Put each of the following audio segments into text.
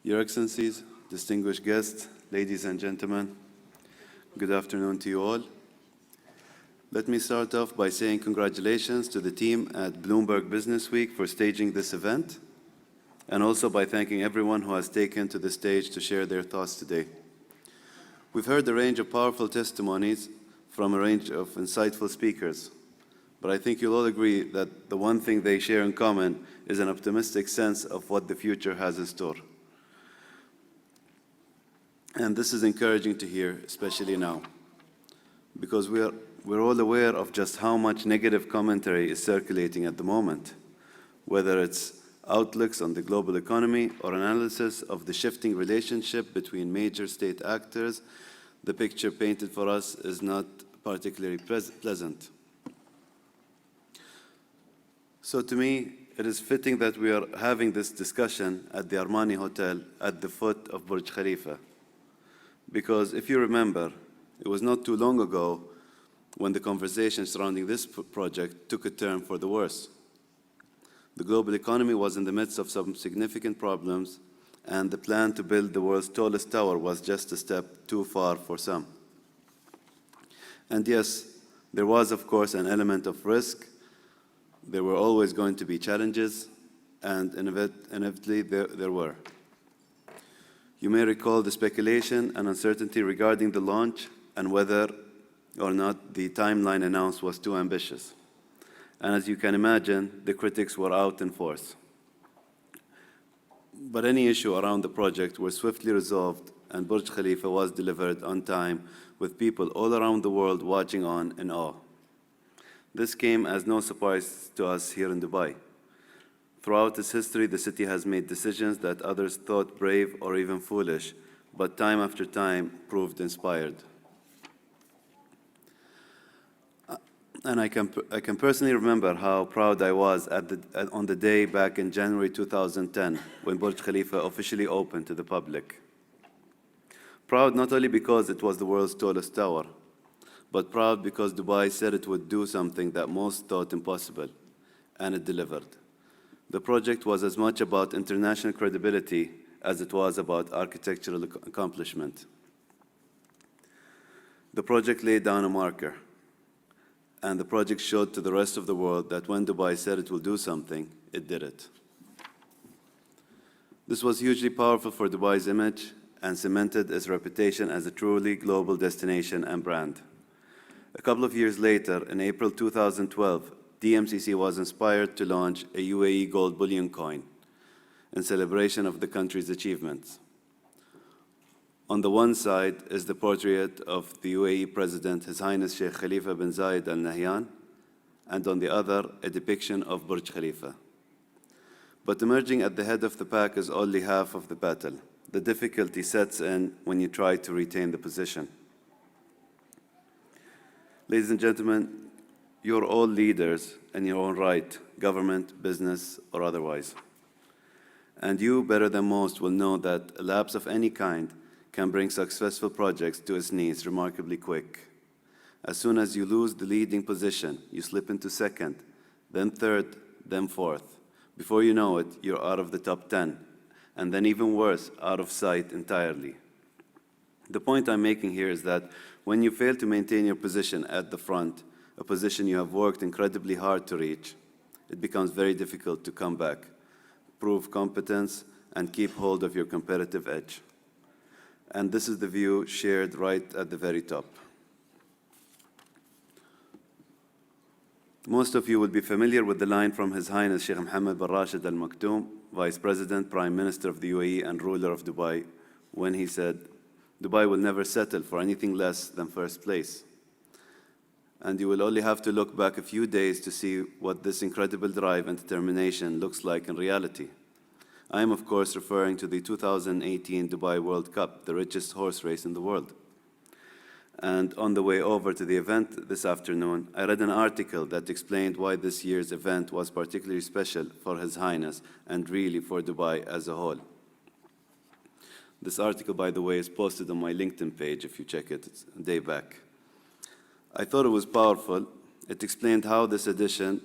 Your Excellencies, distinguished guests, ladies and gentlemen, good afternoon to you all. Let me start off by saying congratulations to the team at Bloomberg Business Week for staging this event, and also by thanking everyone who has taken to the stage to share their thoughts today. We've heard a range of powerful testimonies from a range of insightful speakers, but I think you'll all agree that the one thing they share in common is an optimistic sense of what the future has in store. And this is encouraging to hear, especially now, because we're all aware of just how much negative commentary is circulating at the moment, whether it's outlooks on the global economy or analysis of the shifting relationship between major state actors. The picture painted for us is not particularly pleasant. So to me, it is fitting that we are having this discussion at the Armani Hotel at the foot of Burj Khalifa. Because if you remember, it was not too long ago when the conversation surrounding this project took a turn for the worse. The global economy was in the midst of some significant problems, and the plan to build the world's tallest tower was just a step too far for some. And yes, there was, of course, an element of risk. There were always going to be challenges, and inevitably there were. You may recall the speculation and uncertainty regarding the launch and whether or not the timeline announced was too ambitious. And as you can imagine, the critics were out in force. But any issue around the project were swiftly resolved, and Burj Khalifa was delivered on time, with people all around the world watching on in awe. This came as no surprise to us here in Dubai. Throughout its history, the city has made decisions that others thought brave or even foolish, but time after time proved inspired. And I can personally remember how proud I was on the day back in January 2010 when Burj Khalifa officially opened to the public. Proud not only because it was the world's tallest tower, but proud because Dubai said it would do something that most thought impossible, and it delivered. The project was as much about international credibility as it was about architectural accomplishment. The project laid down a marker, and the project showed to the rest of the world that when Dubai said it will do something, it did it. This was hugely powerful for Dubai's image and cemented its reputation as a truly global destination and brand. A couple of years later, in April 2012, DMCC was inspired to launch a UAE gold bullion coin in celebration of the country's achievements. On the one side is the portrait of the UAE President, His Highness Sheikh Khalifa bin Zayed Al Nahyan, and on the other, a depiction of Burj Khalifa. But emerging at the head of the pack is only half of the battle. The difficulty sets in when you try to retain the position. Ladies and gentlemen, you're all leaders in your own right, government, business, or otherwise. And you, better than most, will know that a lapse of any kind can bring successful projects to its knees remarkably quick. As soon as you lose the leading position, you slip into second, then third, then fourth. Before you know it, you're out of the top 10, and then even worse, out of sight entirely. The point I'm making here is that when you fail to maintain your position at the front, a position you have worked incredibly hard to reach, it becomes very difficult to come back, prove competence, and keep hold of your competitive edge. And this is the view shared right at the very top. Most of you will be familiar with the line from His Highness Sheikh Mohammed bin Rashid Al Maktoum, Vice President, Prime Minister of the UAE and ruler of Dubai, when he said, "Dubai will never settle for anything less than first place." And you will only have to look back a few days to see what this incredible drive and determination looks like in reality. I am, of course, referring to the 2018 Dubai World Cup, the richest horse race in the world. And on the way over to the event this afternoon, I read an article that explained why this year's event was particularly special for His Highness and really for Dubai as a whole. This article, by the way, is posted on my LinkedIn page if you check it. It's a day back. I thought it was powerful. It explained how this edition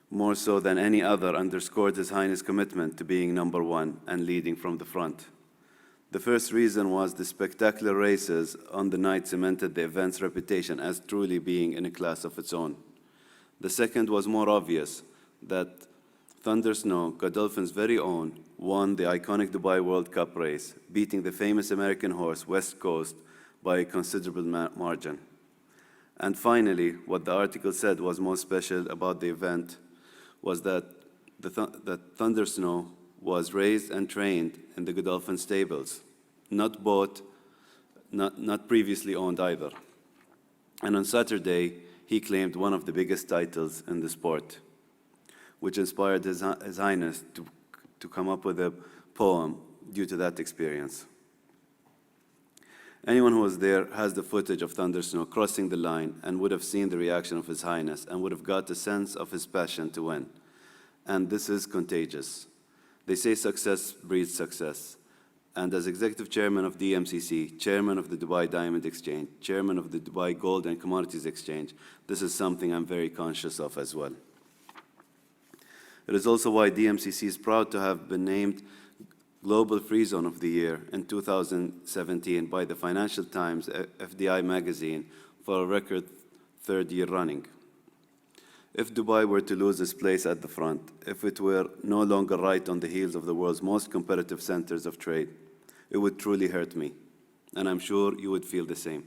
more so than any other, underscored His Highness' commitment to being number one and leading from the front. The first reason was the spectacular races on the night cemented the event's reputation as truly being in a class of its own. The second was more obvious, that Thunder Snow, Godolphin's very own, won the iconic Dubai World Cup race, beating the famous American horse West Coast by a considerable margin. And finally, what the article said was most special about the event was that Thunder Snow was raised and trained in the Godolphin stables, not bought, not previously owned either. And on Saturday, he claimed one of the biggest titles in the sport, which inspired His Highness to come up with a poem due to that experience. Anyone who was there has the footage of Thunder Snow crossing the line and would have seen the reaction of His Highness and would have got a sense of his passion to win. And this is contagious. They say success breeds success. And as Executive Chairman of DMCC, Chairman of the Dubai Diamond Exchange, Chairman of the Dubai Gold and Commodities Exchange, this is something I'm very conscious of as well. It is also why DMCC is proud to have been named Global Free Zone of the Year in 2017 by the Financial Times FDI magazine for a record third year running. If Dubai were to lose its place at the front, if it were no longer right on the heels of the world's most competitive centers of trade, it would truly hurt me, and I'm sure you would feel the same.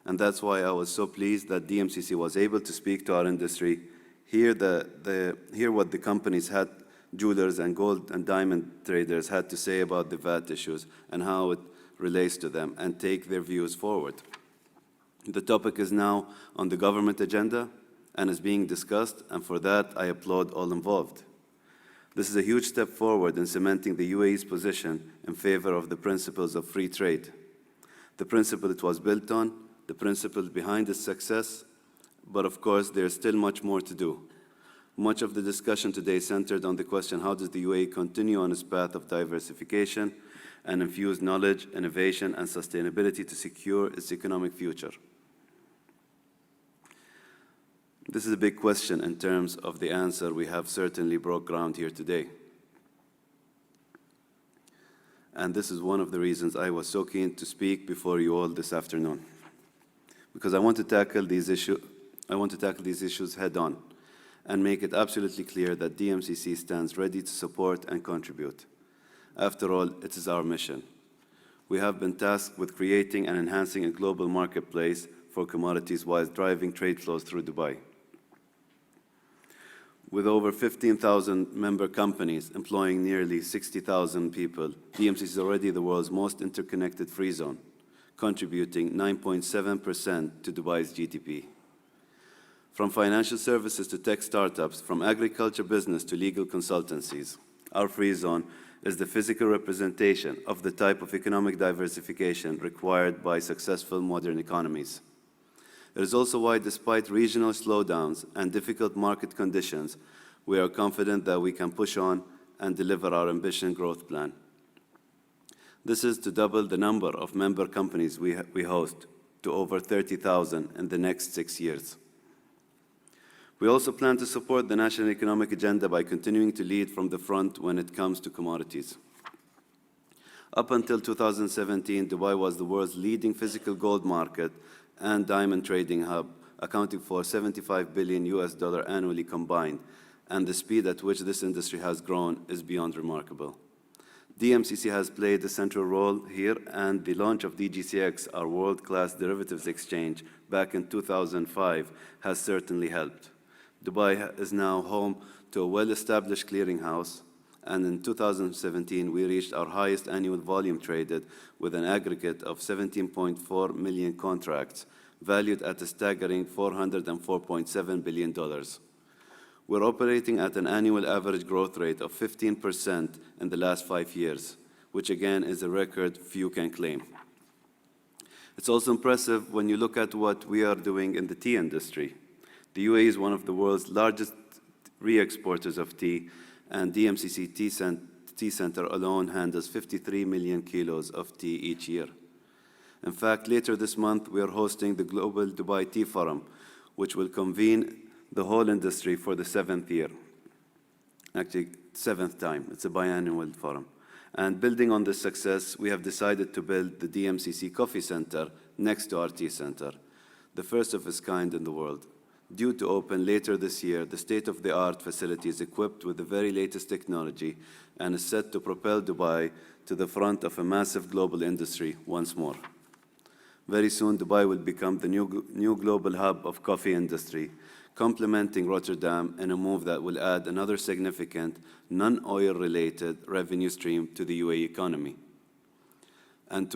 And that's why I was so pleased that DMCC was able to speak to our industry, hear what the companies had, jewelers and gold and diamond traders had to say about the VAT issues and how it relates to them, and take their views forward. The topic is now on the government agenda and is being discussed, and for that I applaud all involved. This is a huge step forward in cementing the UAE's position in favor of the principles of free trade, the principle it was built on, the principle behind its success, but of course there's still much more to do. Much of the discussion today centered on the question, how does the UAE continue on its path of diversification and infuse knowledge, innovation, and sustainability to secure its economic future? This is a big question in terms of the answer we have certainly broke ground here today. And this is one of the reasons I was so keen to speak before you all this afternoon, because I want to tackle these issues head on and make it absolutely clear that DMCC stands ready to support and contribute. After all, it is our mission. We have been tasked with creating and enhancing a global marketplace for commodities while driving trade flows through Dubai. With over 15,000 member companies employing nearly 60,000 people, DMCC is already the world's most interconnected free zone, contributing 9.7% to Dubai's GDP. From financial services to tech startups, from agriculture business to legal consultancies, our free zone is the physical representation of the type of economic diversification required by successful modern economies. It is also why, despite regional slowdowns and difficult market conditions, we are confident that we can push on and deliver our ambitious growth plan. This is to double the number of member companies we host to over 30,000 in the next 6 years. We also plan to support the national economic agenda by continuing to lead from the front when it comes to commodities. Up until 2017, Dubai was the world's leading physical gold market and diamond trading hub, accounting for $75 billion annually combined, and the speed at which this industry has grown is beyond remarkable. DMCC has played a central role here, and the launch of DGCX, our world-class derivatives exchange, back in 2005 has certainly helped. Dubai is now home to a well-established clearinghouse, and in 2017 we reached our highest annual volume traded with an aggregate of 17.4 million contracts, valued at a staggering $404.7 billion. We're operating at an annual average growth rate of 15% in the last 5 years, which again is a record few can claim. It's also impressive when you look at what we are doing in the tea industry. The UAE is one of the world's largest re-exporters of tea, and DMCC Tea Center alone handles 53 million kilos of tea each year. In fact, later this month, we are hosting the Global Dubai Tea Forum, which will convene the whole industry for the 7th year. Actually, 7th time. It's a biannual forum. And building on this success, we have decided to build the DMCC Coffee Center next to our tea center, the first of its kind in the world. Due to open later this year, the state-of-the-art facility is equipped with the very latest technology and is set to propel Dubai to the front of a massive global industry once more. Very soon, Dubai will become the new global hub of coffee industry, complementing Rotterdam in a move that will add another significant non-oil related revenue stream to the UAE economy. And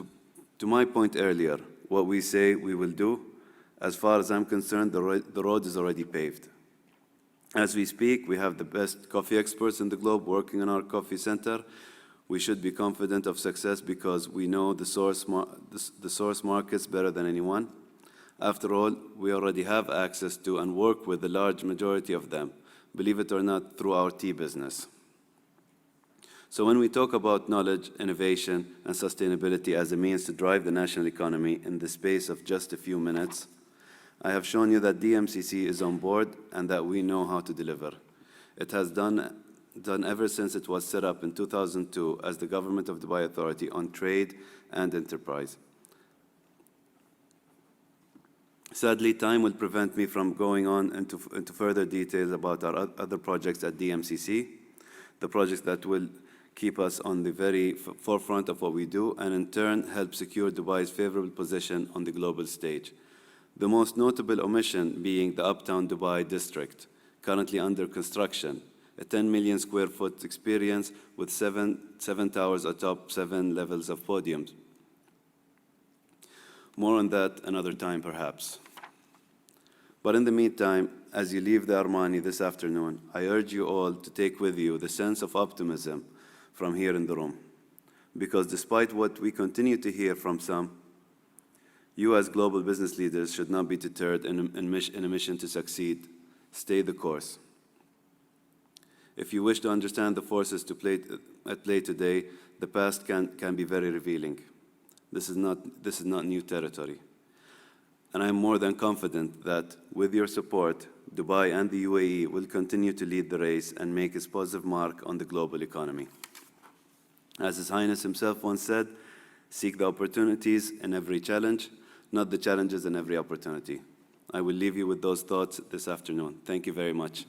to my point earlier, what we say we will do, as far as I'm concerned, the road is already paved. As we speak, we have the best coffee experts in the globe working on our coffee center. We should be confident of success because we know the source markets better than anyone. After all, we already have access to and work with the large majority of them, believe it or not, through our tea business. So when we talk about knowledge, innovation, and sustainability as a means to drive the national economy in the space of just a few minutes, I have shown you that DMCC is on board and that we know how to deliver. It has done ever since it was set up in 2002 as the Government of Dubai Authority on Trade and Enterprise. Sadly, time will prevent me from going on into further details about our other projects at DMCC, the projects that will keep us on the very forefront of what we do and in turn help secure Dubai's favorable position on the global stage. The most notable omission being the Uptown Dubai district, currently under construction, a 10 million square foot experience with seven towers atop 7 levels of podiums. More on that another time, perhaps. But in the meantime, as you leave the Armani this afternoon, I urge you all to take with you the sense of optimism from here in the room. Because despite what we continue to hear from some, you as global business leaders should not be deterred in a mission to succeed. Stay the course. If you wish to understand the forces at play today, the past can be very revealing. This is not new territory. And I am more than confident that with your support, Dubai and the UAE will continue to lead the race and make its positive mark on the global economy. As His Highness himself once said, seek the opportunities in every challenge, not the challenges in every opportunity. I will leave you with those thoughts this afternoon. Thank you very much.